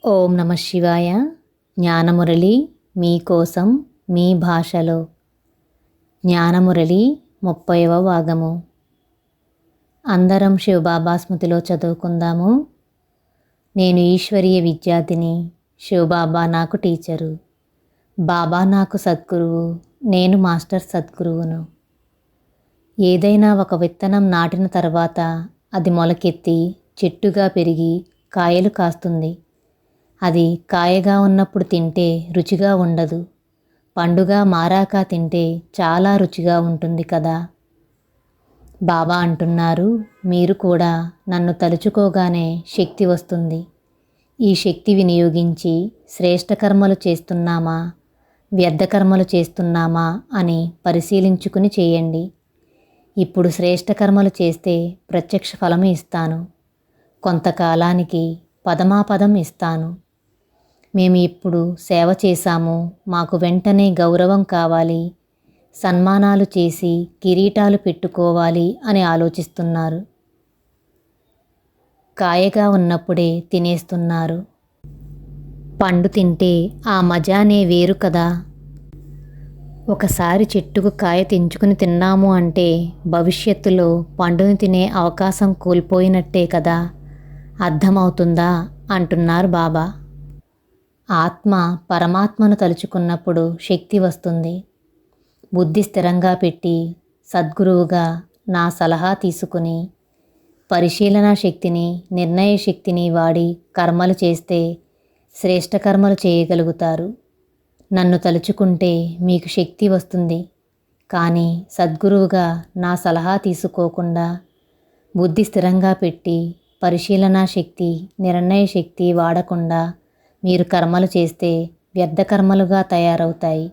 ఓం నమ శివాయ. జ్ఞానమురళి మీకోసం మీ భాషలో. జ్ఞానమురళి 30వ భాగము. అందరం శివబాబా స్మృతిలో చదువుకుందాము. నేను ఈశ్వరీయ విద్యార్థిని. శివబాబా నాకు టీచరు. బాబా నాకు సద్గురువు. నేను మాస్టర్ సద్గురువును. ఏదైనా ఒక విత్తనం నాటిన తర్వాత అది మొలకెత్తి చెట్టుగా పెరిగి కాయలు కాస్తుంది. అది కాయగా ఉన్నప్పుడు తింటే రుచిగా ఉండదు. పండుగా మారాక తింటే చాలా రుచిగా ఉంటుంది కదా. బాబా అంటున్నారు, మీరు కూడా నన్ను తలుచుకోగానే శక్తి వస్తుంది. ఈ శక్తి వినియోగించి శ్రేష్ఠ కర్మలు చేస్తున్నామా, వ్యర్థ కర్మలు చేస్తున్నామా అని పరిశీలించుకుని చేయండి. ఇప్పుడు శ్రేష్ఠ కర్మలు చేస్తే ప్రత్యక్ష ఫలము ఇస్తాను. కొంతకాలానికి పదమాపదం ఇస్తాను. మేము ఇప్పుడు సేవ చేశాము, మాకు వెంటనే గౌరవం కావాలి, సన్మానాలు చేసి కిరీటాలు పెట్టుకోవాలి అని ఆలోచిస్తున్నారు. కాయగా ఉన్నప్పుడే తినేస్తున్నారు. పండు తింటే ఆ మజానే వేరు కదా. ఒకసారి చెట్టుకు కాయ తెంచుకుని తిన్నాము అంటే భవిష్యత్తులో పండుని తినే అవకాశం కోల్పోయినట్టే కదా. అర్థమవుతుందా అంటున్నారు బాబా. ఆత్మ పరమాత్మను తలుచుకున్నప్పుడు శక్తి వస్తుంది. బుద్ధి స్థిరంగా పెట్టి సద్గురువుగా నా సలహా తీసుకుని పరిశీలన శక్తిని, నిర్ణయ శక్తిని వాడి కర్మలు చేస్తే శ్రేష్ఠ కర్మలు చేయగలుగుతారు. నన్ను తలుచుకుంటే మీకు శక్తి వస్తుంది. కానీ సద్గురువుగా నా సలహా తీసుకోకుండా బుద్ధి స్థిరంగా పెట్టి పరిశీలన శక్తి, నిర్ణయ శక్తి వాడకుండా మీరు కర్మలు చేస్తే వ్యర్థ కర్మలుగా తయారవుతాయి.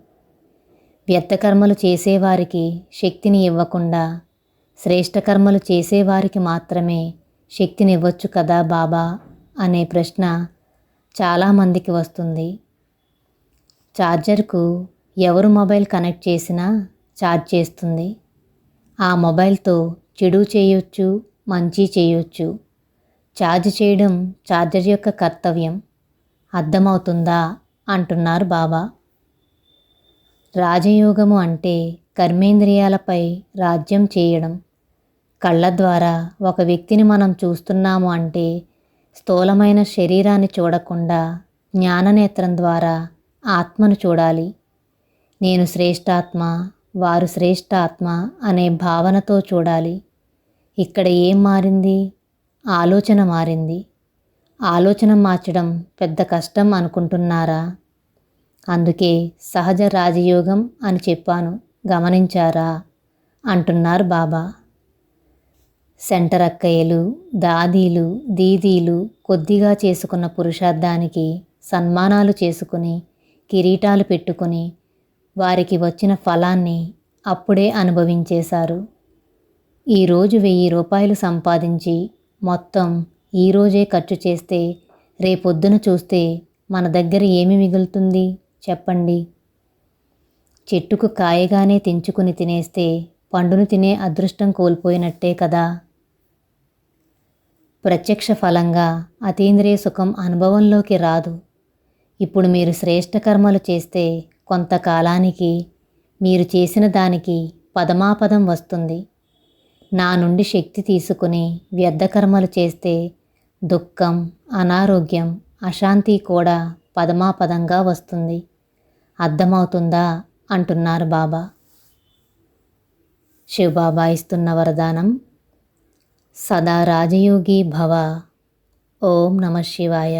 వ్యర్థ కర్మలు చేసేవారికి శక్తిని ఇవ్వకుండా శ్రేష్ఠ కర్మలు చేసేవారికి మాత్రమే శక్తిని ఇవ్వచ్చు కదా బాబా అనే ప్రశ్న చాలామందికి వస్తుంది. ఛార్జర్కు ఎవరు మొబైల్ కనెక్ట్ చేసినా ఛార్జ్ చేస్తుంది. ఆ మొబైల్తో చెడు చేయొచ్చు, మంచి చేయొచ్చు. ఛార్జ్ చేయడం ఛార్జర్ యొక్క కర్తవ్యం. అర్థమవుతుందా అంటున్నారు బాబా. రాజయోగము అంటే కర్మేంద్రియాలపై రాజ్యం చేయడం. కళ్ళ ద్వారా ఒక వ్యక్తిని మనం చూస్తున్నాము అంటే స్థూలమైన శరీరాన్ని చూడకుండా జ్ఞాననేత్రం ద్వారా ఆత్మను చూడాలి. నేను శ్రేష్ఠాత్మ, వారు శ్రేష్ఠాత్మ అనే భావనతో చూడాలి. ఇక్కడ ఏం మారింది? ఆలోచన మారింది. ఆలోచన మార్చడం పెద్ద కష్టం అనుకుంటున్నారా? అందుకే సహజ రాజయోగం అని చెప్పాను, గమనించారా అంటున్నారు బాబా. సెంటర్ అక్కయ్యలు, దాదీలు, దీదీలు కొద్దిగా చేసుకున్న పురుషార్థానికి సన్మానాలు చేసుకుని కిరీటాలు పెట్టుకుని వారికి వచ్చిన ఫలాన్ని అప్పుడే అనుభవించేశారు. ఈరోజు 1000 రూపాయలు సంపాదించి మొత్తం ఈరోజే ఖర్చు చేస్తే రేపొద్దున చూస్తే మన దగ్గర ఏమి మిగులుతుంది చెప్పండి? చెట్టుకు కాయగానే తెంచుకుని తినేస్తే పండును తినే అదృష్టం కోల్పోయినట్టే కదా. ప్రత్యక్ష ఫలంగా అతీంద్రియ సుఖం అనుభవంలోకి రాదు. ఇప్పుడు మీరు శ్రేష్ఠ కర్మలు చేస్తే కొంతకాలానికి మీరు చేసిన దానికి పదమాపదం వస్తుంది. నా నుండి శక్తి తీసుకుని వ్యర్థ కర్మలు చేస్తే దుఃఖం, అనారోగ్యం, అశాంతి కూడా పదమాపదంగా వస్తుంది. అర్థమవుతుందా అంటున్నారు బాబా. శివబాబా ఇస్తున్న వరదానం, సదా రాజయోగి భవ. ఓం నమ శివాయ.